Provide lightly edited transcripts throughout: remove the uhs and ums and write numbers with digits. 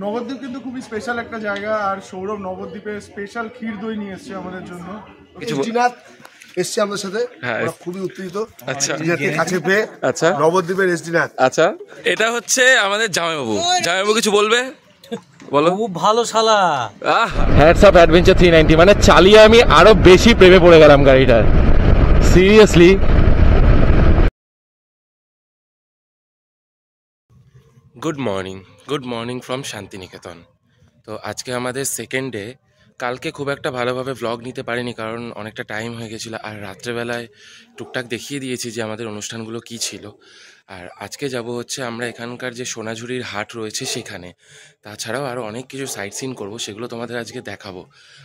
নবদ্বীপ কিন্তু খুবই স্পেশাল একটা জায়গা, আর সৌরভ নবদ্বীপের স্পেশাল ক্ষীর দই নিয়ে এসছে আমাদের জন্য। এসছে আমাদের সাথে, খুবই উত্তেজিত। আচ্ছা, কাছে পেয়ে। আচ্ছা, নবদ্বীপের এসডিনাথ। আচ্ছা, এটা হচ্ছে আমাদের জামাইবাবু। জামাইবাবু কিছু বলবে? বলো। খুব ভালো শালা। হ্যাটস অফ অ্যাডভেঞ্চার 390, মানে চালিয়ে আমি আরো বেশি প্রেমে পড়ে গেলাম গাড়িটার, seriously. Good morning from Shantiniketan. তো আজকে আমাদের সেকেন্ড ডে। কালকে খুব একটা ভালোভাবে ভ্লগ নিতে পারিনি, কারণ অনেকটা টাইম হয়ে গেছিলো, আর রাত্রেবেলায় টুকটাক দেখিয়ে দিয়েছি যে আমাদের অনুষ্ঠানগুলো কি ছিল। আর আজকে যাব হচ্ছে আমরা এখানকার যে সোনাঝুরির হাট রয়েছে সেখানে, তাছাড়াও আরও অনেক কিছু সাইট সিন করবো, সেগুলো তোমাদের আজকে দেখাবো।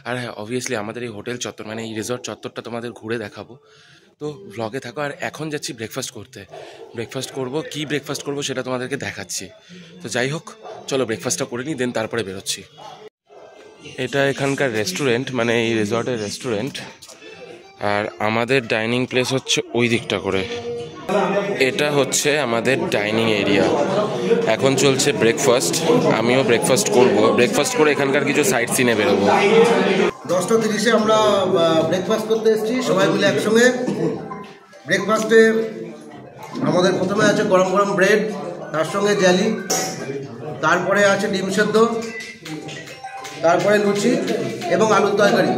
আর হ্যাঁ, অবভিয়াসলি আমাদের এই হোটেল চত্বর, মানে এই রিসর্ট চত্বরটা তোমাদের ঘুরে দেখাবো। তো ভ্লগে থাকো। আর এখন যাচ্ছি ব্রেকফাস্ট করতে। ব্রেকফাস্ট করব, কি ব্রেকফাস্ট করব সেটা তোমাদেরকে দেখাচ্ছি। তো যাই হোক, চলো ব্রেকফাস্টটা করে নিই, দেন তারপরে বেরোচ্ছি। এটা এখানকার রেস্টুরেন্ট, মানে এই রিসর্টের রেস্টুরেন্ট, আর আমাদের ডাইনিং প্লেস হচ্ছে ওই দিকটা করে। এটা হচ্ছে আমাদের ডাইনিং এরিয়া। এখন চলছে ব্রেকফাস্ট, আমিও ব্রেকফাস্ট করব। ব্রেকফাস্ট করে এখানকার কিছু সাইট সিনে বেরোবো। 10:30 আমরা ব্রেকফাস্ট করতে এসেছি সবাই মিলে একসঙ্গে। ব্রেকফাস্টে আমাদের প্রথমে আছে গরম গরম ব্রেড, তার সঙ্গে জ্যালি, তারপরে আছে ডিম সেদ্ধ, তারপরে লুচি এবং আলুর তরকারি।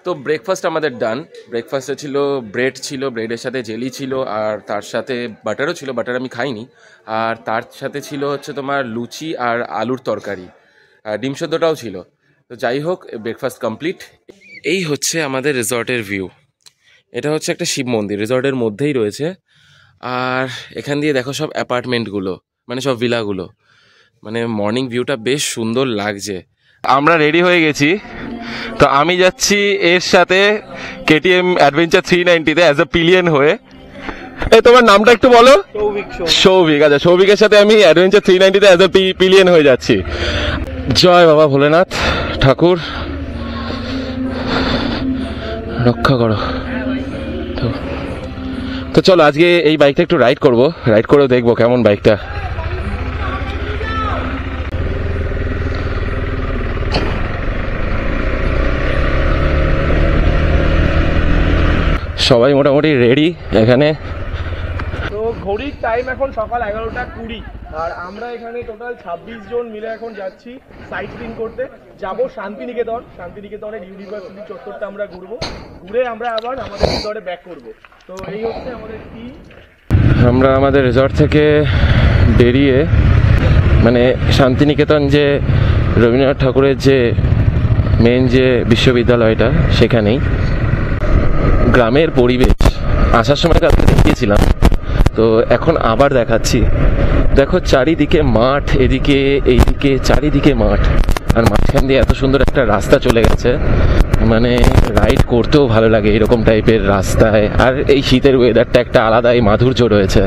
তো ব্রেকফাস্ট আমাদের ডান। ব্রেকফাস্টে ছিল ব্রেড, ছিল ব্রেডের সাথে জেলি ছিল, আর তার সাথে বাটারও ছিল, বাটার আমি খাইনি। আর তার সাথে ছিল হচ্ছে তোমার লুচি আর আলুর তরকারি, আর ডিম সেদ্ধটাও ছিল। তো যাই হোক, ব্রেকফাস্ট কমপ্লিট। এই হচ্ছে আমাদের রিসর্টের ভিউ। এটা হচ্ছে একটা শিব মন্দির, রিসর্টের মধ্যেই রয়েছে। আর এখান দিয়ে দেখো সব অ্যাপার্টমেন্টগুলো, মানে সব ভিলাগুলো, মানে মর্নিং ভিউটা বেশ সুন্দর লাগছে। আমরা রেডি হয়ে গেছি, তো আমি যাচ্ছি এর সাথে কেটিএম অ্যাডভেঞ্চার 390-তে অ্যাজ এ পিলিয়ন হয়ে। এই তোমার নামটা একটু বলো। সৌভিক। আচ্ছা, সৌভিকের সাথে আমি অ্যাডভেঞ্চার 390-তে অ্যাজ এ পিলিয়ন হয়ে যাচ্ছি। জয় বাবা ভোলেনাথ ঠাকুর, রক্ষা করো। তো চলো আজকে এই বাইকটা একটু রাইড করবো, রাইড করে দেখবো কেমন বাইকটা। সবাই মোটামুটি রেডি এখানে। তো ঘড়ির টাইম এখন সকাল 11:20, আর আমরা এখানে টোটাল 26 জন মিলে এখন যাচ্ছি সাইট সিন করতে। যাব শান্তিনিকেতন, শান্তিনিকেতনের ইউনিভার্সিটি চত্বরটা আমরা ঘুরবো, ঘুরে আমরা আবার আমাদের রিসর্টে ব্যাক করব। তো এই হচ্ছে আমাদের টিম। আমরা আমাদের রিসর্ট থেকে বেরিয়ে, মানে শান্তিনিকেতন যে রবীন্দ্রনাথ ঠাকুরের যে মেন যে বিশ্ববিদ্যালয়টা, সেখানেই গ্রামের পরিবেশ আসার সময় কালকে দেখিয়েছিলাম, তো এখন আবার দেখাচ্ছি। দেখো চারিদিকে মাঠ, এদিকে এইদিকে চারিদিকে মাঠ, আর মাঝখান দিয়ে এত সুন্দর একটা রাস্তা চলে গেছে, মানে রাইড করতেও ভালো লাগে এরকম টাইপের রাস্তায়। আর এই শীতের ওয়েদারটা একটা আলাদাই মাধুর্য রয়েছে।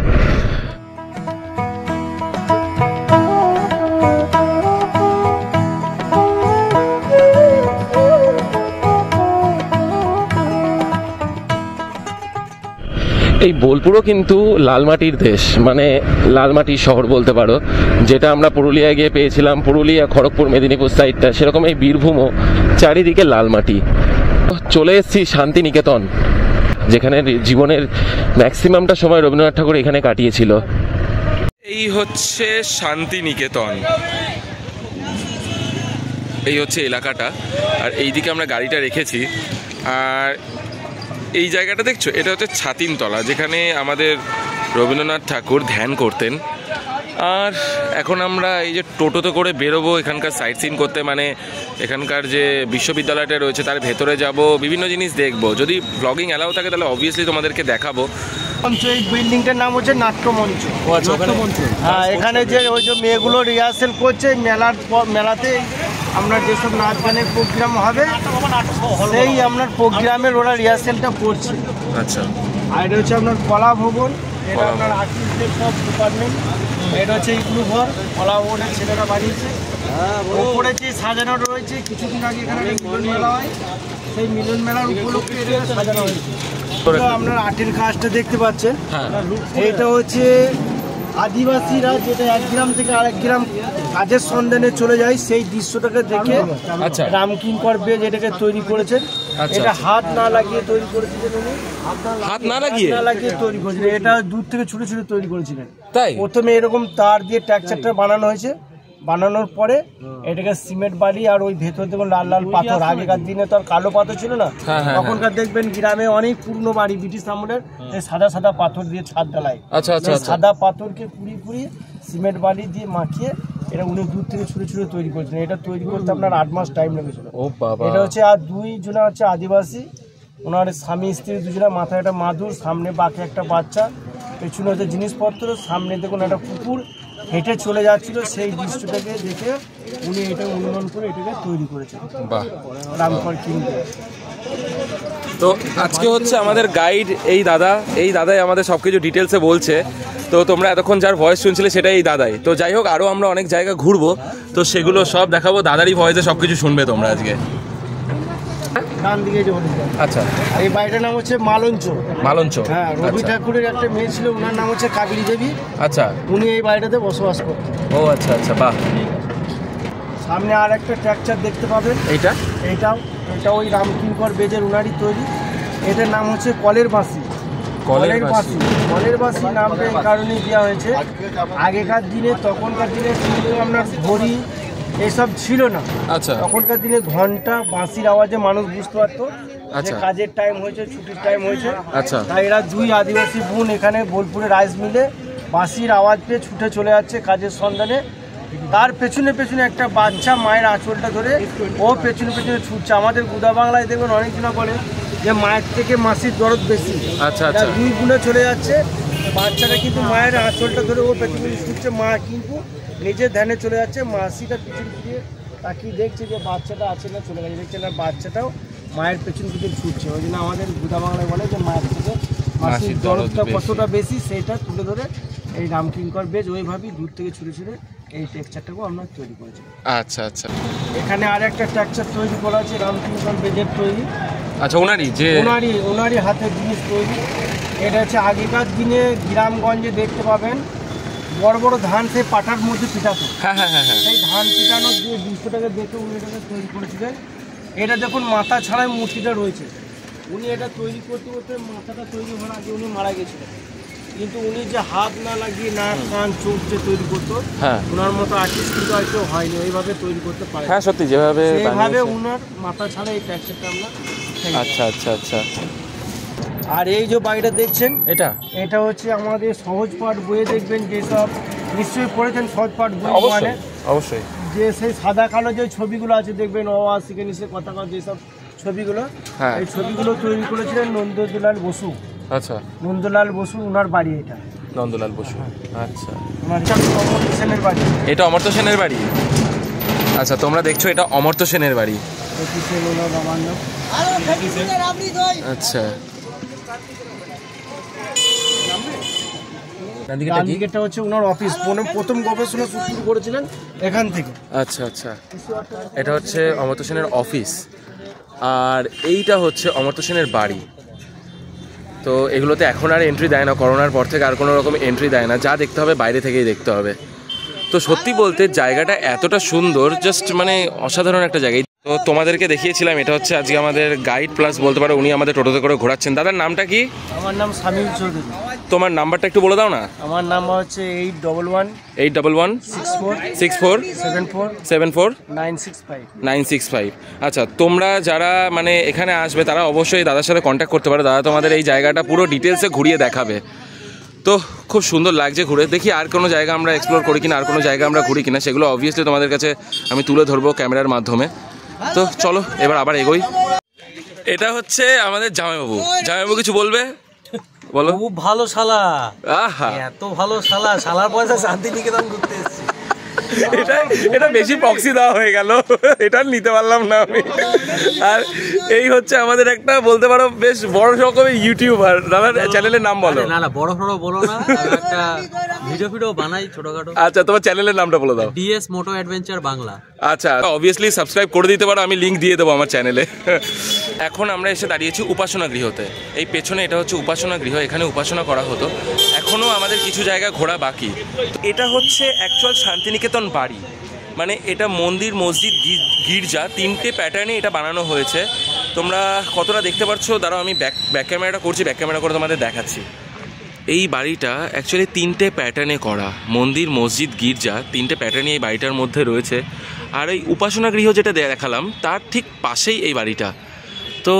এই বোলপুরও কিন্তু লালমাটির দেশ, মানে লালমাটির শহর বলতে পারো। যেটা আমরা পুরুলিয়ায় গিয়ে পেয়েছিলাম, পুরুলিয়া, খড়গপুর, মেদিনীপুর সাইডটা, সেরকম এই বীরভূমও চারিদিকে লালমাটি। চলে এসেছি শান্তিনিকেতন, যেখানে জীবনের ম্যাক্সিমামটা সময় রবীন্দ্রনাথ ঠাকুর এখানে কাটিয়েছিল। এই হচ্ছে শান্তিনিকেতন, এই হচ্ছে এলাকাটা। আর এইদিকে আমরা গাড়িটা রেখেছি, আর এই জায়গাটা দেখছো, এটা হচ্ছে ছাতিমতলা, যেখানে আমাদের রবীন্দ্রনাথ ঠাকুর ধ্যান করতেন। আর এখন আমরা এই যে টোটোতে করে বেরোবো এখানকার সাইট সিন করতে, মানে এখানকার যে বিশ্ববিদ্যালয়টা রয়েছে তার ভেতরে যাব, বিভিন্ন জিনিস দেখবো। যদি ব্লগিং অ্যালাউ থাকে তাহলে অবভিয়াসলি তোমাদেরকে দেখাবো। এই বিল্ডিংটার নাম হচ্ছে নাট্যমঞ্চ। হ্যাঁ, এখানে যে ওই যে মেয়েগুলো রিহার্সেল করছে মেলাতে, আমরা যেসব নাচ গানের প্রোগ্রাম হবে সেই আপনার প্রোগ্রামের ওরা রিহার্সেলটা করছে। আচ্ছা, আর এটা হচ্ছে আপনার কলা ভবন, এটা আপনার আর্টিস্টদের সব ডিপার্টমেন্ট। এটা হচ্ছে ইগলু ঘর, কলা ভবনের ছেলেরা বানিয়েছে। ওপরে যে সাজানো রয়েছে, কিছুদিন আগে এখানে মিলন মেলা হয়, সেই মিলন মেলার উপলক্ষে এটা সাজানো হয়েছে। আপনার আর্টের কাজটা দেখতে পাচ্ছেন, এইটা হচ্ছে আদিবাসীরা যেটা এক গ্রাম থেকে আরেক গ্রাম কাজের সন্ধানে চলে যায় সেই দৃশ্যটাকে দেখে আচ্ছা। রামকিঙ্কর বেজ এটাকে তৈরি করেছেন। আচ্ছা। এটা হাত না লাগিয়ে তৈরি করেছিলেন উনি, হাত না লাগিয়ে তৈরি করেছিলেন। এটা দূর থেকে ছুটে ছুটে তৈরি করেছিলেন। তাই? প্রথমে এরকম তার দিয়ে ট্যাকচারটা বানানো হয়েছে, বানানোর পরে এটাকে সিমেন্ট বালি আর ওই ভেতর দেখুন লাল লাল পাথর। আগেকার দিনে তো আর কালো পাথর ছিল না, তখনকার দেখবেন গ্রামে অনেক পুরনো বাড়ি ব্রিটিশ আমলের সাদা সাদা পাথর দিয়ে ছাদ ঢালাই। আচ্ছা। সাদা পাথরকে পুড়িয়ে সিমেন্ট বালি দিয়ে মাখিয়ে এটা উনি দূর থেকে ছুটে ছুটে তৈরি করেছিলেন। এটা তৈরি করতে আপনার 8 মাস টাইম লেগেছিল। ও বাবা। এটা হচ্ছে আর দুইজনে হচ্ছে আদিবাসী, ওনার স্বামী স্ত্রী দুজনে, মাথায় একটা মাদুর, সামনে বাকি একটা বাচ্চা, পেছনে হচ্ছে জিনিসপত্র, সামনে দেখুন একটা কুকুর হেঁটে চলে যাচ্ছিল। সেই দৃশ্যটাকে দেখে উনি এটা অনুমান করে এটাকে তৈরি করেছেন বাহ। রামকর কিনতে। তো আজকে হচ্ছে আমাদের গাইড এই দাদাই আমাদের সব কিছু ডিটেলসে বলছে। তো তোমরা এতক্ষণ যার ভয়েস শুনছিলে সেটাই এই দাদাই। তো যাই হোক, আরও আমরা অনেক জায়গা ঘুরবো, তো সেগুলো সব দেখাবো। দাদারই ভয়েসে সব কিছু শুনবে তোমরা আজকে। ডান দিকে যে হরিদ্বার। আচ্ছা। এই বাড়িটার নাম হচ্ছে মালঞ্চ। হ্যাঁ, রবি ঠাকুরের একটা মেয়ে ছিল, ওনার নাম হচ্ছে কাবেরী দেবী। আচ্ছা। উনি এই বাড়িটাতে বসবাস করতেন। ও আচ্ছা, বাহ। সামনে আর একটা ট্রাকচার দেখতে পাবেন। এটা ওই রামকিঙ্কর বেজের উনারই তৈরি। এটার নাম হচ্ছে কলের বাঁশি। কলের বাঁশি নামটা এই কারণেই দেওয়া হয়েছে, আগেকার দিনে তখনকার দিনে কিন্তু আপনার ঘড়ি এসব ছিল না। আচ্ছা। তখনকার দিনে ঘন্টা বাঁশির আওয়াজে মানুষ বুঝতে পারতো যে কাজের টাইম হয়েছে, ছুটির টাইম হয়েছে। আচ্ছা। তাই এরা দুই আদিবাসী বোন এখানে বোলপুরে রাইস মিলে বাঁশির আওয়াজ পেয়ে ছুটে চলে যাচ্ছে কাজের সন্ধানে। তার পেছনে একটা বাচ্চা মায়ের আঁচলটা ধরে ও পেছনে ছুটছে। আমাদের গুদা বাংলায় দেখবেন অনেকজনা বলে যে মায়ের থেকে মাসির দরদ বেশি। আচ্ছা। দুই গুণে চলে যাচ্ছে, বাচ্চাটা কিন্তু মায়ের আঁচলটা ধরে ও পেছনে ছুটছে, মা কিন্তু নিজের ধ্যানে চলে যাচ্ছে। মাসিটা পিছন ফিরিয়ে তাকিয়ে দেখছে যে বাচ্চাটা আছে না, চলে গেছে, দেখছে না বাচ্চাটাও মায়ের পেছন ছুটছে। ওই জন্য আমাদের গুদা বাংলায় বলে যে মায়ের থেকে মাসির দরদটা কতটা বেশি সেইটা তুলে ধরে এই রামকিঙ্কর বেজ ওইভাবেই দূর থেকে ছুটে এই টেক্সচারটাকেও আমরা তৈরি করেছি। আচ্ছা। এখানে আর একটা টেক্সচার তৈরি করা আছে রামকিঙ্কর বেজের তৈরি। আচ্ছা, ওনারই হাতের জিনিস তৈরি। এটা হচ্ছে আগেকার দিনে গ্রামগঞ্জে দেখতে পাবেন বড় বড় ধান সেই পাটার মধ্যে পিটাতো। হ্যাঁ। সেই ধান পিটানোর যে দৃশ্যটাকে দেখে উনি এটাকে তৈরি করেছিলেন। এটা দেখুন মাথা ছাড়াই মূর্তিটা রয়েছে। উনি এটা তৈরি করতে মাথাটা তৈরি হওয়ার আগে উনি মারা গেছিলেন, কিন্তু উনি যে হাত না লাগিয়ে নাক কান চোখ যে তৈরি করতো, ওনার মতো আর্টিস্ট কিন্তু হয়তো হয়নি, ওইভাবে তৈরি করতে পারে। হ্যাঁ, সত্যি যেভাবে উনার মাথা ছাড়া এই ট্যাক্সটা আমরা। আচ্ছা। আর এই যে বাড়িটা দেখছেন, এটা হচ্ছে আমাদের সহজ পাঠ বইয়ে দেখবেন যেসব নিশ্চয়ই পড়েছেন সহজ পাঠ বই, মানে অবশ্যই যে সেই সাদা কালো যে ছবিগুলো আছে দেখবেন শিখে নিশ্চয় কথা যেসব ছবিগুলো, এই ছবিগুলো তৈরি করেছিলেন নন্দলাল বসু। আচ্ছা। নন্দলাল বসু ওনার বাড়ি এটা। নন্দলাল বসু। আচ্ছা। অমর্ত্য সেনের বাড়ি। এটা অমর্ত্য সেনের বাড়ি। আচ্ছা, তোমরা দেখছো এটা অমর্ত্য সেনের বাড়ি। আচ্ছা। এটা হচ্ছে ওনার অফিস, প্রথম গবেষণা শুরু করেছিলেন এখান থেকে। আচ্ছা। এটা হচ্ছে অমর্ত্য সেনের অফিস, আর এইটা হচ্ছে অমর্ত্য সেনের বাড়ি। তো এগুলোতে এখন আর এন্ট্রি দেয় না, করোনার পর থেকে আর কোনো রকম এন্ট্রি দেয় না, যা দেখতে হবে বাইরে থেকেই দেখতে হবে। তো সত্যি বলতে জায়গাটা এতটা সুন্দর, জাস্ট মানে অসাধারণ একটা জায়গা। তো তোমাদেরকে দেখিয়েছিলাম, এটা হচ্ছে আজকে আমাদের গাইড প্লাস বলতে পারো, উনি আমাদের টোটোতে করে ঘোরাচ্ছেন। দাদার নামটা কি? আমার নাম শামীম চৌধুরী। তোমার নাম্বারটা একটু বলে দাও না। আমার নাম্বার হচ্ছে 81116474 আচ্ছা, তোমরা যারা মানে এখানে আসবে তারা অবশ্যই দাদার সাথে কন্ট্যাক্ট করতে পারো। দাদা তোমাদের এই জায়গাটা পুরো ডিটেলসে ঘুরিয়ে দেখাবে। তো খুব সুন্দর লাগছে ঘুরে। দেখি আর কোনো জায়গা আমরা এক্সপ্লোর করি কিনা, আর কোনো জায়গা আমরা ঘুরি কিনা, সেগুলো অবভিয়াসলি তোমাদের কাছে আমি তুলে ধরবো ক্যামেরার মাধ্যমে। তো চলো এবার আবার এগোই। এটা হচ্ছে আমাদের জামাইবাবু কিছু বলবে? বলো। খুব ভালো শালা, আহা, এত ভালো শালার পয়সা শান্তিনিকেতন ঘুরতে এসেছি। এটা বেশি পক্সি দেওয়া হয়ে গেল, এটা নিতে পারলাম না আমি। আর এই হচ্ছে আমাদের একটা বলতে পারো বেশ বড় রকমের ইউটিউবার। দাদার চ্যানেলের নাম বলো। না বড় সড়ো বলো না, একটা ভিডিও বানাই ছোটখাটো। আচ্ছা, তোমার চ্যানেলের নামটা বলে দাও। ডিএস মোটো অ্যাডভেঞ্চার বাংলা। আচ্ছা, অবভিয়াসলি সাবস্ক্রাইব করে দিতে পারো, আমি লিঙ্ক দিয়ে দেবো আমার চ্যানেলে। এখন আমরা এসে দাঁড়িয়েছি উপাসনা গৃহতে। এই পেছনে এটা হচ্ছে উপাসনা গৃহ, এখানে উপাসনা করা হতো। এখনও আমাদের কিছু জায়গা ঘোরা বাকি। এটা হচ্ছে অ্যাকচুয়াল শান্তিনিকেতন বাড়ি, মানে এটা মন্দির, মসজিদ, গির্জা তিনটে প্যাটার্নে এটা বানানো হয়েছে। তোমরা কতটা দেখতে পাচ্ছ দাঁড়াও, আমি ব্যাক ক্যামেরাটা করছি, ব্যাক ক্যামেরা করে তোমাদের দেখাচ্ছি। এই বাড়িটা অ্যাকচুয়ালি তিনটে প্যাটার্নে করা, মন্দির, মসজিদ, গির্জা তিনটে প্যাটার্নে এই বাড়িটার মধ্যে রয়েছে। আর এই উপাসনা গৃহ যেটা দেখালাম তার ঠিক পাশেই এই বাড়িটা। তো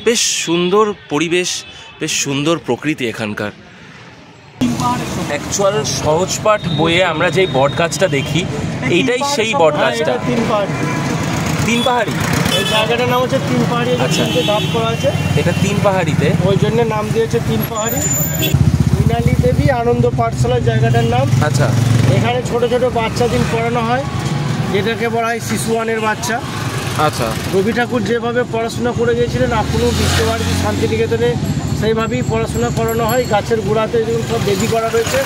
বেশ সুন্দর পরিবেশ, বেশ সুন্দর প্রকৃতি এখানকার। অ্যাকচুয়াল সহজপাঠ বইয়ে আমরা যেই বট গাছটা দেখি, এইটাই সেই বট গাছটা। তিন পাহাড়ি এই জায়গাটার নাম হচ্ছে তিন পাহাড়ি। আচ্ছা, ধাপ করা আছে, এটা তিন পাহাড়িতে, ওই জন্য নাম দিয়েছে তিন পাহাড়ি। মৃণালী দেবী আনন্দ পাঠশালার জায়গাটার নাম। আচ্ছা, এখানে ছোট ছোট বাচ্চা দিন পড়ানো হয়, যেটাকে বলা হয় শিশুয়ানের বাচ্চা। আচ্ছা, রবি ঠাকুর যেভাবে পড়াশোনা করে গিয়েছিলেন, এখনও বিশ্বভারতী শান্তিনিকেতনে সেইভাবেই পড়াশোনা করানো হয়। গাছের গোড়াতে যেমন সব বেদি করা রয়েছে,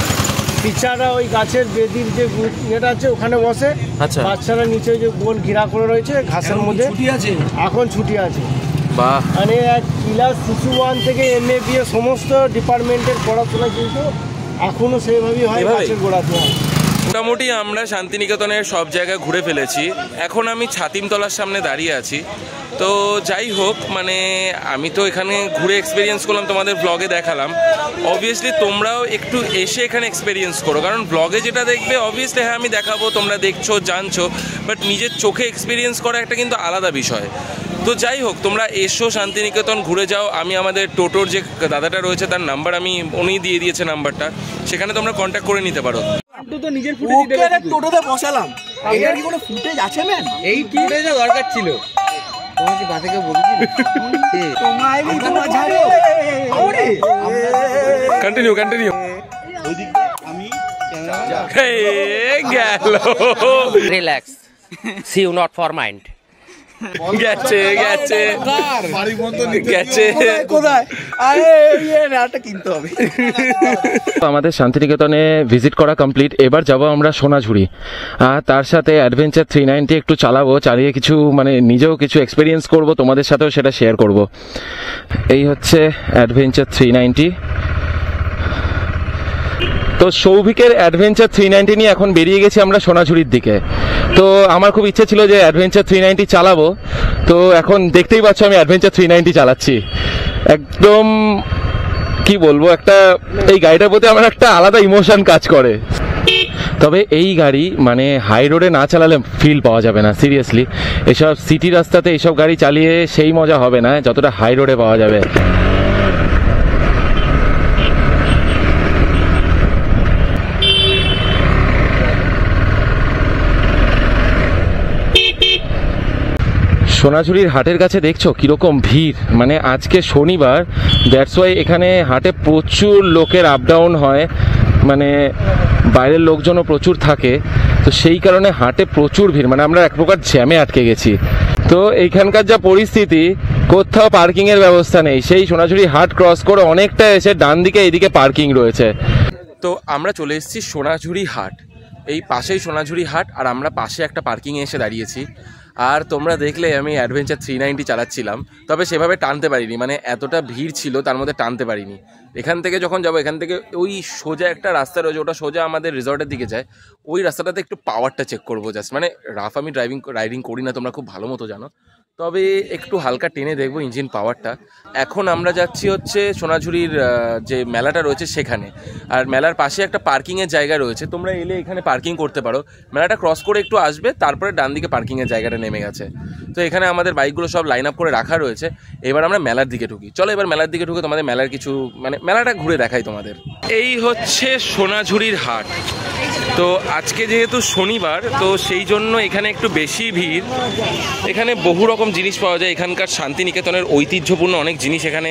টিচাররা ওই গাছের বেদির যে ইয়েটা আছে ওখানে বসে, আচ্ছা, বাচ্চারা নিচে যে গোল ঘেরা করে রয়েছে ঘাসের মধ্যে। এখন ছুটি আছে। বাহ, মানে ক্লাস শিশু 1 থেকে MA BA সমস্ত ডিপার্টমেন্টের পড়াশোনা কিন্তু এখনও সেইভাবেই হয়, গাছের গোড়াতে হয়। মোটামুটি আমরা শান্তিনিকেতনের সব জায়গায় ঘুরে ফেলেছি। এখন আমি ছাতিমতলার সামনে দাঁড়িয়ে আছি। তো যাই হোক, মানে আমি তো এখানে ঘুরে এক্সপিরিয়েন্স করলাম, তোমাদের ব্লগে দেখালাম। অবভিয়াসলি তোমরাও একটু এসে এখানে এক্সপিরিয়েন্স করো, কারণ ব্লগে যেটা দেখবে অবভিয়াসলি হ্যাঁ আমি দেখাবো, তোমরা দেখছো জানছো, বাট নিজের চোখে এক্সপিরিয়েন্স করা একটা কিন্তু আলাদা বিষয়। তো যাই হোক, তোমরা এসো, শান্তিনিকেতন ঘুরে যাও। আমি আমাদের টোটোর যে দাদাটা রয়েছে তার নাম্বার উনি দিয়ে দিয়েছে নাম্বারটা, সেখানে তোমরা কন্ট্যাক্ট করে নিতে পারো। টোটোতে বসালাম, এর কি কোনো ফুটেজ আছে ম্যান? এই ফুটেজে দরকার ছিল, তোমাকে বাসেকে বলেছি। কন্টিনিউ গেল। Relax. See you not for mind. গেছে আমাদের শান্তিনিকেতনে ভিজিট করা কমপ্লিট। এবার যাব আমরা সোনাঝুরি, আর তার সাথে অ্যাডভেঞ্চার 390 একটু চালাবো, চালিয়ে কিছু মানে নিজেও কিছু এক্সপিরিয়েন্স করব, তোমাদের সাথেও সেটা শেয়ার করব। এই হচ্ছে অ্যাডভেঞ্চার 390। তো সৌভিকের অ্যাডভেঞ্চার 390 নিয়ে এখন বেরিয়ে গেছি আমরা সোনাঝুরির দিকে। তো আমার খুব ইচ্ছে ছিল যে অ্যাডভেঞ্চার 390 চালাবো, তো এখন দেখতেই পাচ্ছ আমি অ্যাডভেঞ্চার 390 চালাচ্ছি। একদম কি বলবো, একটা এই গাড়িটার প্রতি আমার একটা আলাদা ইমোশন কাজ করে। তবে এই গাড়ি মানে হাই রোডে না চালালে ফিল পাওয়া যাবে না, সিরিয়াসলি। এসব সিটি রাস্তাতে এইসব গাড়ি চালিয়ে সেই মজা হবে না যতটা হাই রোডে পাওয়া যাবে। সোনাঝুরির হাটের কাছে দেখছো কিরকম ভিড়, মানে আজকে শনিবার, দ্যাটস ওয়াই এখানে হাটে প্রচুর লোকের আপ ডাউন হয়, মানে বাইরের লোকজনও প্রচুর থাকে। তো সেই কারণে হাটে প্রচুর ভিড়, মানে আমরা এক প্রকার জ্যামে আটকে গেছি। তো এইখানকার যা পরিস্থিতি, কোথাও পার্কিংয়ের ব্যবস্থা নেই। সেই সোনাঝুরি হাট ক্রস করে অনেকটা এসে ডান দিকে এইদিকে পার্কিং রয়েছে। তো আমরা চলে এসেছি সোনাঝুরি হাট, এই পাশেই সোনাঝুরি হাট, আর আমরা পাশে একটা পার্কিংয়ে এসে দাঁড়িয়েছি। আর তোমরা দেখলে আমি অ্যাডভেঞ্চার 390 চালাচ্ছিলাম, তবে সেভাবে টানতে পারিনি, মানে এতটা ভিড় ছিল তার মধ্যে টানতে পারিনি। এখান থেকে যখন যাবো, এখান থেকে ওই সোজা একটা রাস্তা রয়েছে, ওটা সোজা আমাদের রিসর্টের দিকে যায়, ওই রাস্তাটাতে একটু পাওয়ারটা চেক করবো জাস্ট। মানে রাফ আমি রাইডিং করি না, তোমরা খুব ভালো মতো জানো, তবে একটু হালকা টেনে দেখবো ইঞ্জিন পাওয়ারটা। এখন আমরা যাচ্ছি হচ্ছে সোনাঝুরির যে মেলাটা রয়েছে সেখানে, আর মেলার পাশে একটা পার্কিংয়ের জায়গা রয়েছে, তোমরা এলে এখানে পার্কিং করতে পারো। মেলাটা ক্রস করে একটু আসবে, তারপরে ডান দিকে পার্কিংয়ের জায়গাটা নেমে গেছে। তো এখানে আমাদের বাইকগুলো সব লাইন আপ করে রাখা রয়েছে। এবার আমরা মেলার দিকে ঢুকি, চলো এবার মেলার দিকে ঢুকে তোমাদের মেলার কিছু মানে মেলাটা ঘুরে দেখাই তোমাদের। এই হচ্ছে সোনাঝুরির হাট। তো আজকে যেহেতু শনিবার, তো সেই জন্য এখানে একটু বেশি ভিড়। এখানে বহু রকম জিনিস পাওয়া যায়, এখানকার শান্তিনিকেতনের ঐতিহ্যপূর্ণ অনেক জিনিস এখানে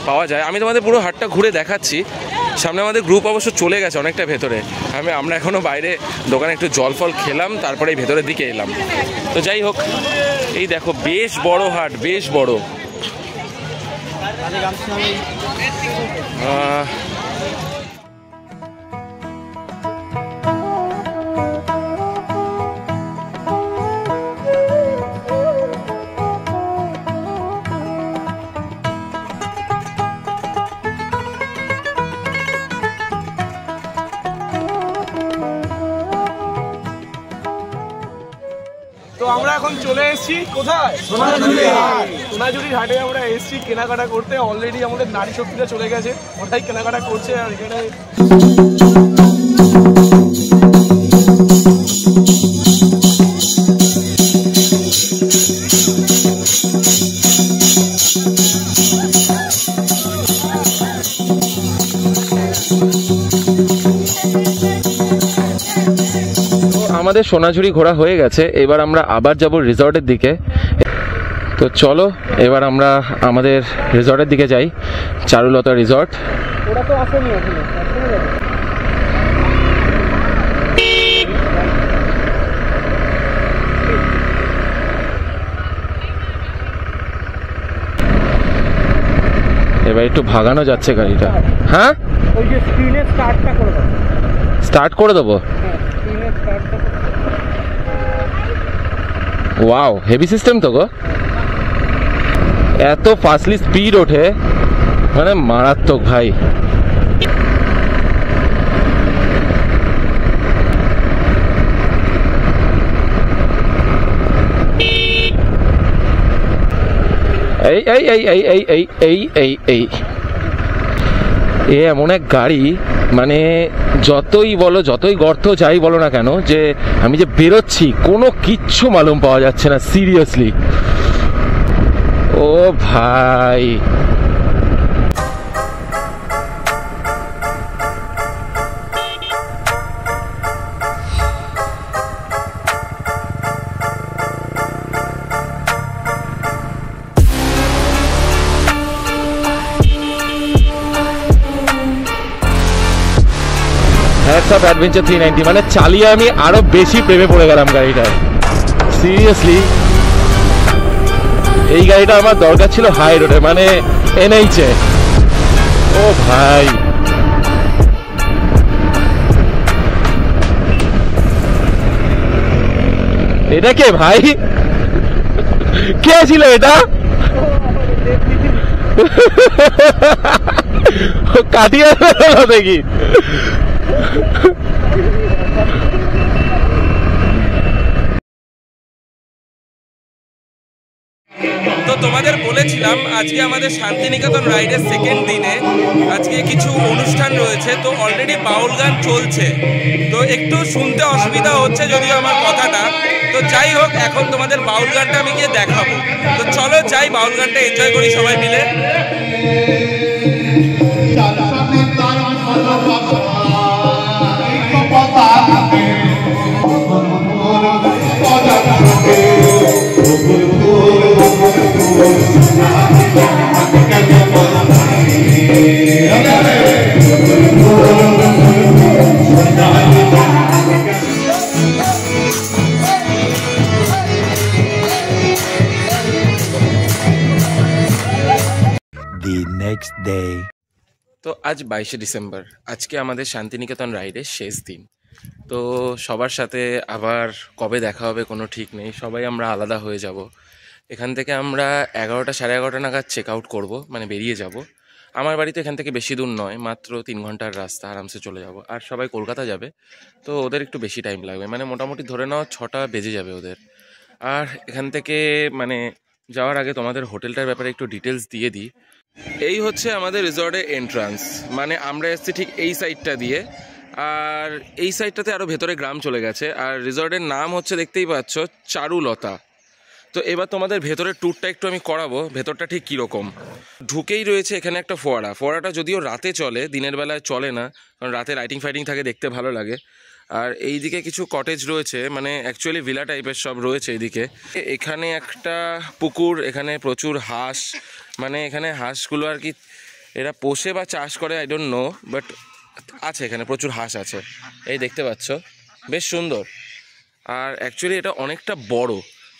পাওয়া যায়। আমি তোমাদের পুরো হাটটা ঘুরে দেখাচ্ছি। সামনে আমাদের গ্রুপ অবশ্য চলে গেছে অনেকটা ভেতরে। আমরা এখনও বাইরে দোকানে একটু জল ফল খেলাম, তারপরে এই ভেতরের দিকে এলাম। তো যাই হোক, এই দেখো বেশ বড় হাট, বেশ বড়। তো আমরা এখন চলে এসেছি কোথায়? সোনাঝুরির হাটে আমরা এসেছি কেনাকাটা করতে। অলরেডি আমাদের নারী শক্তিটা চলে গেছে, ওটাই কেনাকাটা করছে। আর এখানে আমাদের সোনাঝুরি ঘোরা হয়ে গেছে, এবার আমরা আবার যাব রিসর্টের দিকে। তো চলো এবার আমরা আমাদের রিসর্টের দিকে যাই, চারুলতা রিসর্ট। ওরা তো আসেনি এখনো। এবার একটু ভাগানো যাচ্ছে গাড়িটা। হ্যাঁ, ওই যে স্ক্রিনে স্টার্টটা করে দাও। স্টার্ট করে দেবো? স্ক্রিনে স্টার্টটা। ওয়াও, হেভি সিস্টেম তো গো। এত ফাস্টলি স্পিড ওঠে, মানে মারাত্মক ভাই। এই এই এই এই এই এই এই এই এই এ এমন এক গাড়ি, মানে যতই বলো, যতই গর্ত যাই বলো না কেন, যে আমি যে বেরোচ্ছি কোনো কিচ্ছু মালুম পাওয়া যাচ্ছে না, সিরিয়াসলি। ও ভাই, হ্যাটস অফ অ্যাডভেঞ্চার 390, মানে চালিয়ে আমি আরো বেশি প্রেমে পড়ে গেলাম গাড়িটায়, সিরিয়াসলি। এই গাড়িটা আমার দরকার ছিল হাই রোডে, মানে এনএইচে। ও ভাই, এটা কে ভাই? কে ছিল এটা? কাটিয়ে দেখি। তো তোমাদের বলেছিলাম আজকে আমাদের শান্তিনিকেতন রাইডের সেকেন্ড দিনে আজকে কিছু অনুষ্ঠান রয়েছে। তো অলরেডি বাউল গান চলছে, তো একটু শুনতে অসুবিধা হচ্ছে যদিও আমার কথাটা। তো যাই হোক, এখন তোমাদের বাউল গানটা আমি গিয়ে দেখাবো। তো চলো যাই, বাউল গানটা এনজয় করি সবাই মিলে। তো আজ 22শে ডিসেম্বর, আজকে আমাদের শান্তিনিকেতন রাইডের শেষ দিন। তো সবার সাথে আবার কবে দেখা হবে কোনো ঠিক নেই, সবাই আমরা আলাদা হয়ে যাব। এখান থেকে আমরা 11টা সাড়ে 11টা নাগাদ চেক আউট করবো, মানে বেরিয়ে যাব। আমার বাড়ি তো এখান থেকে বেশি দূর নয়, মাত্র 3 ঘন্টার রাস্তা, আরামসে চলে যাব। আর সবাই কলকাতা যাবে, তো ওদের একটু বেশি টাইম লাগবে, মানে মোটামুটি ধরে নাও 6টা বেজে যাবে ওদের। আর এখান থেকে মানে যাওয়ার আগে তোমাদের হোটেলটার ব্যাপারে একটু ডিটেলস দিয়ে দিই। এই হচ্ছে আমাদের রিসর্টের এন্ট্রান্স, মানে আমরা এসেছি ঠিক এই সাইডটা দিয়ে, আর এই সাইডটাতে আরও ভেতরে গ্রাম চলে গেছে। আর রিসর্টের নাম হচ্ছে, দেখতেই পাচ্ছ, চারুলতা। তো এবার তোমাদের ভেতরের ট্যুরটা একটু আমি করাবো, ভেতরটা ঠিক কীরকম। ঢুকেই রয়েছে এখানে একটা ফোয়ারাটা যদিও রাতে চলে, দিনের বেলায় চলে না, কারণ রাতে লাইটিং ফাইটিং থাকে, দেখতে ভালো লাগে। আর এইদিকে কিছু কটেজ রয়েছে, মানে অ্যাকচুয়ালি ভিলা টাইপের সব রয়েছে এইদিকে। এখানে একটা পুকুর, এখানে প্রচুর হাঁস, মানে এখানে হাঁসগুলো আর কি এরা পোষে বা চাষ করে আই ডোন্ট নো, বাট আছে এখানে প্রচুর হাঁস আছে, এই দেখতে পাচ্ছ, বেশ সুন্দর। আর অ্যাকচুয়ালি এটা অনেকটা বড়।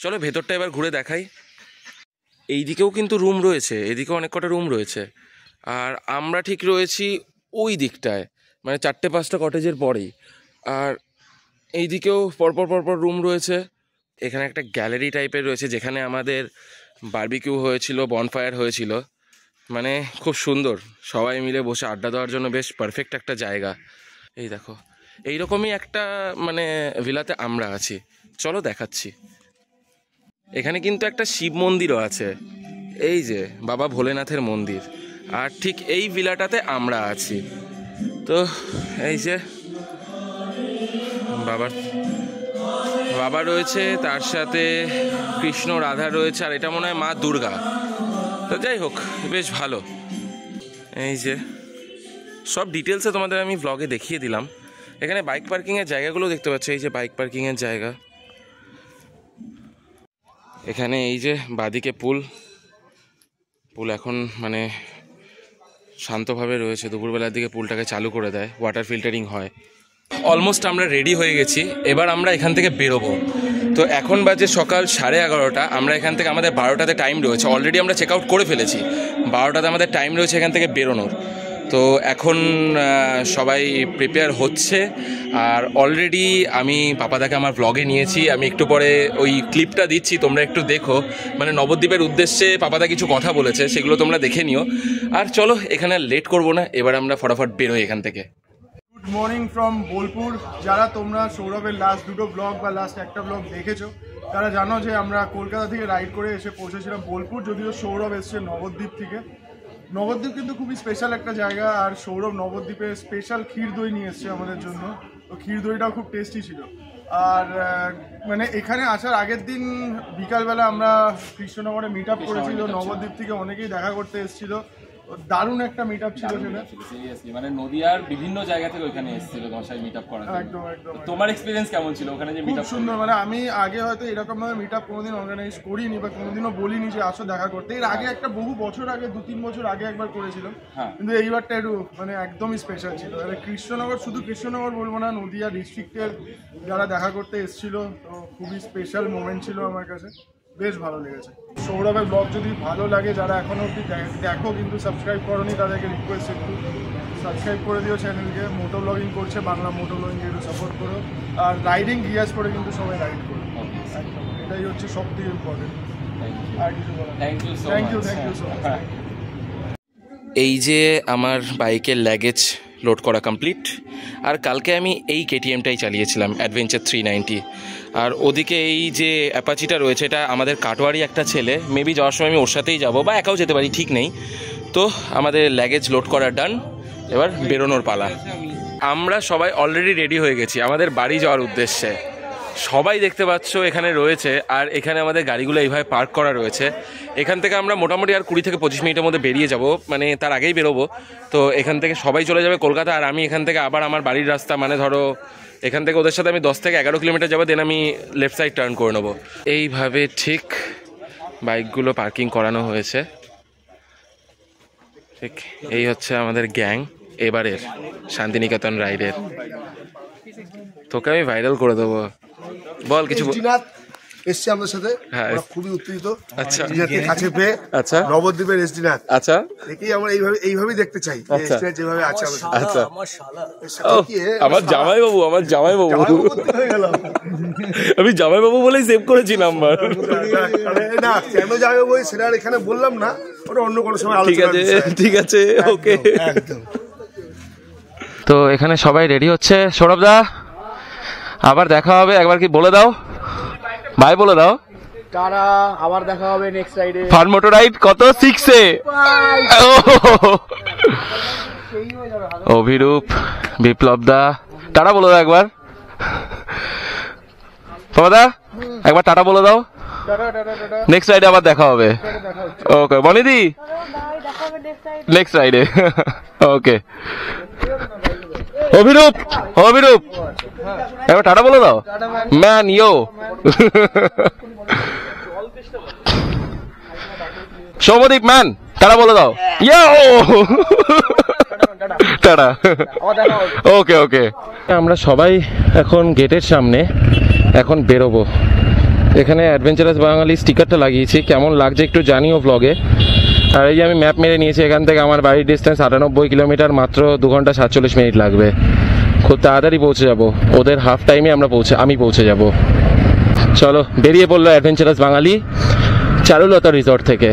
চলো ভেতরটা এবার ঘুরে দেখাই। এই দিকেও কিন্তু রুম রয়েছে, এদিকেও অনেক কটা রুম রয়েছে। আর আমরা ঠিক রয়েছি ওই দিকটায়, মানে 4-5টা কটেজের পরেই। আর এই দিকেও পরপর পরপর রুম রয়েছে। এখানে একটা গ্যালারি টাইপের রয়েছে যেখানে আমাদের বারবিকিউ হয়েছিল, বনফায়ার হয়েছিল, মানে খুব সুন্দর, সবাই মিলে বসে আড্ডা দেওয়ার জন্য বেশ পারফেক্ট একটা জায়গা। এই দেখো, এইরকমই একটা মানে ভিলাতে আমরা আছি, চলো দেখাচ্ছি। এখানে কিন্তু একটা শিব মন্দিরও আছে, এই যে বাবা ভোলেনাথের মন্দির। আর ঠিক এই ভিলাটাতে আমরা আছি। তো এই যে বাবা রয়েছে, তার সাথে কৃষ্ণ রাধা রয়েছে, আর এটা মনে হয় মা দুর্গা। তো যাই হোক, বেশ ভালো। এই যে সব ডিটেলসে তোমাদের আমি ব্লগে দেখিয়ে দিলাম। এখানে বাইক পার্কিংয়ের জায়গাগুলো দেখতে পাচ্ছ, এই যে বাইক পার্কিংয়ের জায়গা। এখানে এই যে বাদিকে পুল এখন মানে শান্তভাবে রয়েছে, দুপুরবেলার দিকে পুলটাকে চালু করে দেয়, ওয়াটার ফিল্টারিং হয়। অলমোস্ট আমরা রেডি হয়ে গেছি, এবার আমরা এখান থেকে বেরোবো। তো এখন বাজে সকাল 11:30। আমরা এখান থেকে, আমাদের 12টাতে টাইম রয়েছে, অলরেডি আমরা চেক আউট করে ফেলেছি। 12টাতে আমাদের টাইম রয়েছে এখান থেকে বেরোনোর। তো এখন সবাই প্রিপেয়ার হচ্ছে। আর অলরেডি আমি পাপাদাকে আমার ব্লগে নিয়েছি, আমি একটু পরে ওই ক্লিপটা দিচ্ছি, তোমরা একটু দেখো। মানে নবদ্বীপের উদ্দেশ্যে পাপাদা কিছু কথা বলেছে, সেগুলো তোমরা দেখে নিও। আর চলো, এখানে লেট করবো না, এবার আমরা ফটাফট বেরোই এখান থেকে। Good morning from Bolpur. যারা তোমরা সৌরভের লাস্ট দুটো ব্লগ বা লাস্ট একটা ব্লগ দেখেছো, তারা জানো যে আমরা কলকাতা থেকে রাইড করে এসে পৌঁছেছিলাম বোলপুর। যদিও সৌরভ এসছে নবদ্বীপ থেকে। নবদ্বীপ কিন্তু খুবই স্পেশাল একটা জায়গা, আর সৌরভ নবদ্বীপের স্পেশাল ক্ষীর দই নিয়ে এসছে আমাদের জন্য। তো ক্ষীর দইটাও খুব টেস্টি ছিল। আর মানে এখানে আসার আগের দিন বিকালবেলা আমরা কৃষ্ণনগরে মিট আপ করেছিল, নবদ্বীপ থেকে অনেকেই দেখা করতে এসেছিল। দারুণ একটা মিট আপ ছিল সেটা, সিরিয়াসলি। মানে নদিয়ার বিভিন্ন জায়গা থেকে ওখানে এসেছিল তোমার সাথে মিট আপ করার জন্য। একদম একদম। তোমার এক্সপেরিয়েন্স কেমন ছিল ওখানে যে মিট আপ? সুন্দর। মানে আমি আগে হয়তো এরকম ভাবে মিট আপ কোনোদিন অর্গানাইজ করিনি বা কোনোদিনও বলিনি যে আসো দেখা করতে। এর আগে একটা বহু বছর আগে, 2-3 বছর আগে একবার করেছিলাম, কিন্তু এইবারটা একটু মানে একদমই স্পেশাল ছিল। কৃষ্ণনগর, শুধু কৃষ্ণনগর বলবো না, নদিয়া ডিস্ট্রিক্টের যারা দেখা করতে এসেছিল, তো খুবই স্পেশাল মোমেন্ট ছিল আমার কাছে, বেশ ভালো লেগেছে। সৌরভের ব্লগ যদি ভালো লাগে, যারা এখনো অবধি দেখো কিন্তু সাবস্ক্রাইব করোনি, তাদেরকে রিকোয়েস্ট একটু সাবস্ক্রাইব করে দিও চ্যানেলকে। মোটো ব্লগিং করছে, বাংলা মোটো ব্লগিংকে একটু সাপোর্ট করো। আর রাইডিং গিয়াস করে কিন্তু সবাই রাইড করো, একদম এটাই হচ্ছে সব থেকে ইম্পর্টেন্ট। আর কিছু বলার? Thank you so much. এই যে আমার বাইকের ল্যাগেজ লোড করা কমপ্লিট। আর কালকে আমি এই কেটিএমটাই চালিয়েছিলাম, অ্যাডভেঞ্চার 390। আর ওদিকে এই যে অ্যাপাচিটা রয়েছে, এটা আমাদের কাটোয়ারি একটা ছেলে, মেবি যাওয়ার সময় আমি ওর সাথেই যাবো বা একাও যেতে পারি, ঠিক নেই। তো আমাদের ল্যাগেজ লোড করা ডান, এবার বেরোনোর পালা। আমরা সবাই অলরেডি রেডি হয়ে গেছি আমাদের বাড়ি যাওয়ার উদ্দেশ্যে। সবাই দেখতে পাচ্ছ এখানে রয়েছে, আর এখানে আমাদের গাড়িগুলো এইভাবে পার্ক করা রয়েছে। এখান থেকে আমরা মোটামুটি আর 20 থেকে 25 মিনিটের মধ্যে বেরিয়ে যাব, মানে তার আগেই বেরোবো। তো এখান থেকে সবাই চলে যাবে কলকাতা, আর আমি এখান থেকে আবার আমার বাড়ির রাস্তা, মানে ধরো এখান থেকে ওদের সাথে আমি 10 থেকে 11 কিলোমিটার যাবো, দেন আমি লেফট সাইড টার্ন করে নেবো। এইভাবে ঠিক বাইকগুলো পার্কিং করানো হয়েছে। ঠিক এই হচ্ছে আমাদের গ্যাং এবারের শান্তিনিকেতন রাইডের। তোকে আমি ভাইরাল করে দেবো, বল কিছু। এসছে আমাদের সাথে, খুবই উত্তেজিত। আচ্ছা, কাছে পেয়ে। আচ্ছা, নবদ্বীপের এসডিনাথ। আচ্ছা, দেখি আমরা এইভাবেই দেখতে চাই, যেভাবে আছে। আচ্ছা, আমার জামাইবাবু, আমার জামাইবাবু, আমি জামাইবাবু বলেই সেভ করেছি নাম্বার। না কেন জামাইবাবু সেটা এখানে বললাম না, ওটা অন্য কোনো সময়। ঠিক আছে, ঠিক আছে, ওকে। তো এখানে সবাই রেডি হচ্ছে। সৌরভ দা, আবার দেখা হবে, একবার কি বলে দাও, ভাই বলে দাও। টাটা, আবার দেখা হবে নেক্সট রাইডে। ফান মোটর রাইড কত? 6-এ। অভিরূপ, বিপ্লব দা, টাটা বলে দাও একবার। দা একবার টাটা বলে দাও। নেক্সট রাইডে আবার দেখা হবে। ওকে বনিদি, নেক্সট রাইডে। ওকে অভিরূপ, অভিরূপ এবার টাটা বলে দাও। ম্যান ইয়ো। সৌমদীপ ম্যান, টাটা বলে দাও। ইয়ো টাটা। ওকে ওকে। আমরা সবাই এখন গেটের সামনে, এখন বেরোবো। এখানে অ্যাডভেঞ্চারাস বাঙালি স্টিকারটা লাগিয়েছি, কেমন লাগছে একটু জানিও ব্লগে। আর এই যে আমি ম্যাপ মেরে নিয়েছি, এখান থেকে আমার বাড়ির ডিস্টেন্স 98 কিলোমিটার, মাত্র 2 ঘন্টা 47 মিনিট লাগবে। খুব তাড়াতাড়ি পৌঁছে যাব, ওদের হাফ টাইমে আমি পৌঁছে যাব। চলো বেরিয়ে পড়লো অ্যাডভেঞ্চারাস বাঙালি চারুলতা রিসর্ট থেকে।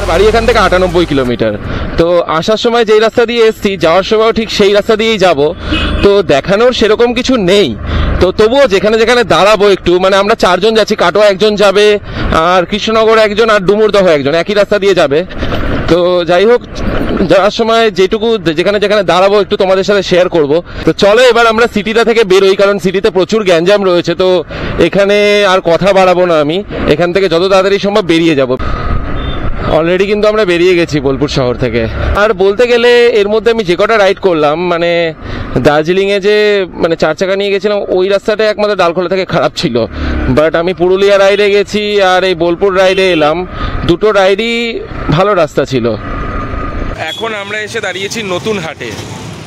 বাড়ি এখান থেকে 98 কিলোমিটার। তো আসার সময় যেই রাস্তা দিয়ে এসছি, যাওয়ার সময়ও ঠিক সেই রাস্তা দিয়েই যাব। তো দেখানোর সেরকম কিছু নেই, তো তবুও যেখানে যেখানে দাঁড়াবো একটু, মানে আমরা 4 জন যাচ্ছি, কাটোয়া একজন যাবে, আর কৃষ্ণনগর একজন, আর ডুমুরদহ একজন, একই রাস্তা দিয়ে যাবে। তো যাই হোক, যাওয়ার সময় যেটুকু যেখানে যেখানে দাঁড়াবো একটু তোমাদের সাথে শেয়ার করব। তো চলো এবার আমরা সিটিটা থেকে বেরোই, কারণ সিটিতে প্রচুর গ্যাঞ্জাম রয়েছে। তো এখানে আর কথা বাড়াবো না, আমি এখান থেকে যত তাড়াতাড়ি সম্ভব বেরিয়ে যাব। অলরেডি কিন্তু আমরা বেরিয়ে গেছি বোলপুর শহর থেকে। আর বলতে গেলে এর মধ্যে আমি যে কটা রাইড করলাম, মানে দার্জিলিংয়ে যে 4 চাকা নিয়ে গেছিলাম, ওই রাস্তাটা একমাত্র ডালখোলা থেকে খারাপ ছিল। বাট আমি পুরুলিয়া রাইডে গেছি আর এই বোলপুর রাইডে এলাম, দুটো রাইডই ভালো রাস্তা ছিল। এখন আমরা এসে দাঁড়িয়েছি নতুন হাটে।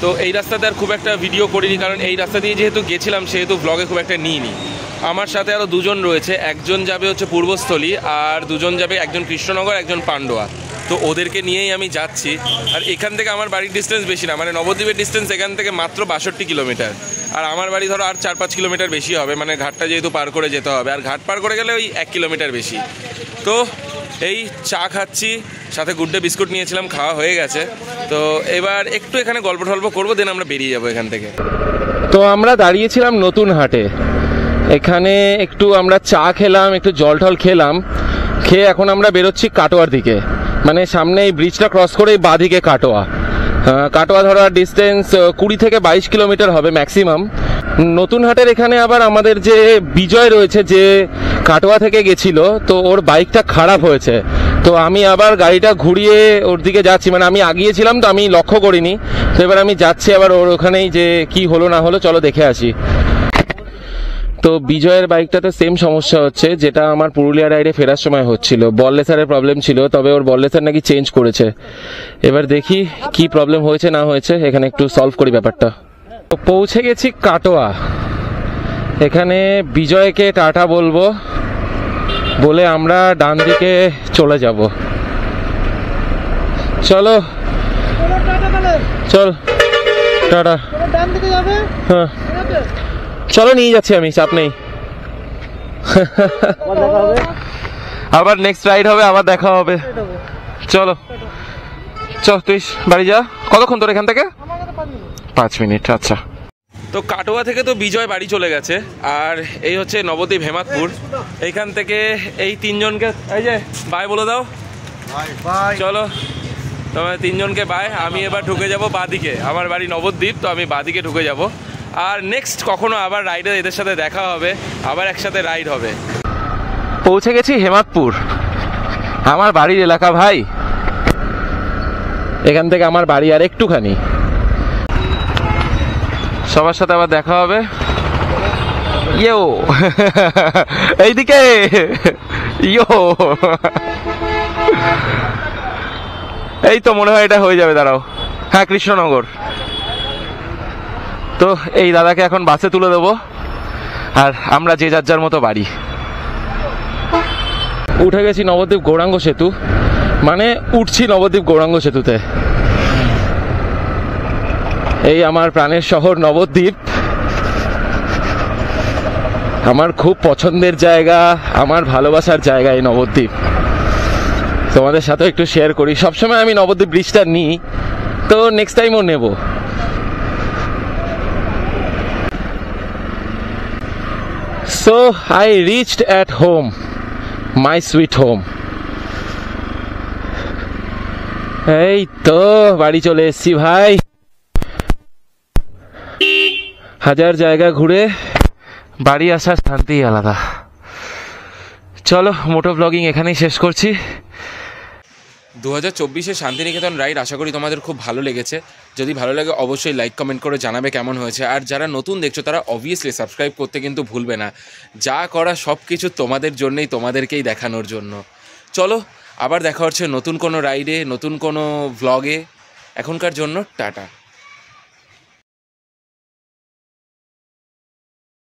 তো এই রাস্তাতে আর খুব একটা ভিডিও করিনি, কারণ এই রাস্তা দিয়ে যেহেতু গেছিলাম সেহেতু ব্লগে খুব একটা নিইনি। আমার সাথে আরও 2 জন রয়েছে, একজন যাবে হচ্ছে পূর্বস্থলী, আর 2 জন যাবে, একজন কৃষ্ণনগর একজন পান্ডুয়া। তো ওদেরকে নিয়েই আমি যাচ্ছি। আর এখান থেকে আমার বাড়ির ডিস্টেন্স বেশি না, মানে নবদ্বীপের ডিস্টেন্স এখান থেকে মাত্র 62 কিলোমিটার। আর আমার বাড়ি ধরো আর 4-5 কিলোমিটার বেশি হবে, মানে ঘাটটা যেহেতু পার করে যেতে হবে, আর ঘাট পার করে গেলে ওই 1 কিলোমিটার বেশি। তো এই চা খাচ্ছি, সাথে গুড ডে বিস্কুট নিয়েছিলাম, খাওয়া হয়ে গেছে। তো এবার একটু এখানে গল্প টল্প করবো, দেন আমরা বেরিয়ে যাবো এখান থেকে। তো আমরা দাঁড়িয়েছিলাম নতুন হাটে, এখানে একটু আমরা চা খেলাম, একটু জল টল খেলাম, খেয়ে এখন আমরা বেরোচ্ছি কাটোয়ার দিকে। মানে সামনে এই ব্রিজটা ক্রস করে বাঁ দিকে কাটোয়া। কাটোয়া ধরার ডিস্টেন্স 20 থেকে 22 কিলোমিটার হবে ম্যাক্সিমাম। নতুন হাটের এখানে আবার আমাদের যে বিজয় রয়েছে, যে কাটোয়া থেকে গেছিল, তো ওর বাইকটা খারাপ হয়েছে। তো আমি আবার গাড়িটা ঘুরিয়ে ওর দিকে যাচ্ছি, মানে আমি আগিয়েছিলাম তো আমি লক্ষ্য করিনি। তো এবার আমি যাচ্ছি আবার ওর ওখানেই, যে কি হলো না হলো চলো দেখে আসি। তো বিজয়ের বাইকটাতে সেম সমস্যা হচ্ছে যেটা আমার পুরুলিয়া রাইডে ফেরার সময় হচ্ছিল, বললেসারের প্রবলেম ছিল, তবে ওর বললেসার নাকি চেঞ্জ করেছে। এবার দেখি কি প্রবলেম হয়েছে না হয়েছে, এখানে একটু সলভ করি ব্যাপারটা। তো পৌঁছে গেছি কাটোয়া, এখানে বিজয়কে টাটা বলবো, বলে আমরা ডান দিকে চলে যাব। চলো চল টাটা। হ্যাঁ চলো নিয়ে যাচ্ছি আমি, চাপ নেই। আবার নেক্সট রাইড হবে, আবার দেখা হবে। চলো চল, তুই বাড়ি যা। কতক্ষণ তোর এখান থেকে? 5 মিনিট। আচ্ছা। তো কাটোয়া থেকে তো বিজয় বাড়ি চলে গেছে, আর এই হচ্ছে নবদ্বীপ হেমাদপুর। এইখান থেকে এই 3 জনকে এই যে বাই বলে দাও। চলো তোমার 3 জনকে বাই। আমি এবার ঢুকে যাব বাঁদিকে, আমার বাড়ি নবদ্বীপ, তো আমি বাঁদিকে ঢুকে যাব। আর নেক্সট কখনো আবার রাইডে এদের সাথে দেখা হবে, আবার একসাথে রাইড হবে। পৌঁছে গেছি হেমাদপুর, আমার বাড়ির এলাকা ভাই। এখান থেকে আমার বাড়ি আর একটুখানি, সবার সাথে আবার দেখা হবে। ইয়ো এইদিকে ইয়ো, এই তো মনে হয় এটা হয়ে যাবে, দাঁড়াও। হ্যাঁ কৃষ্ণনগর। তো এই দাদাকে এখন বাসে তুলে দেবো, আর আমরা যে যার যার মতো বাড়ি। উঠে গেছি নবদ্বীপ গৌরাঙ্গ সেতু, মানে উঠছি নবদ্বীপ গৌরাঙ্গ সেতুতে। এই আমার প্রাণের শহর নবদ্বীপ, আমার খুব পছন্দের জায়গা, আমার ভালোবাসার জায়গা এই নবদ্বীপ। তোমাদের সাথে একটু শেয়ার করি। সবসময় আমি নবদ্বীপ ব্রিজটা নিই, তো নেক্সট টাইমও নেব। So I reached at home, my sweet home. এই তো বাড়ি চলে এসেছি ভাই। হাজার জায়গা ঘুরে বাড়ি আসার শান্তি আলাদা। চলো মোটো ব্লগিং এখানেই শেষ করছি। 2024 শান্তিনিকেতন রাইড আশা করি তোমাদের খুব ভালো লেগেছে। যদি ভালো লাগে অবশ্যই লাইক কমেন্ট করে জানাবে কেমন হয়েছে। আর যারা নতুন দেখছো তারা অবভিয়াসলি সাবস্ক্রাইব করতে কিন্তু ভুলবে না। যা করা সব কিছু তোমাদের জন্যই, তোমাদেরকেই দেখানোর জন্য। চলো আবার দেখা হচ্ছে নতুন কোনো রাইডে, নতুন কোনো ভ্লগে। এখনকার জন্য টাটা।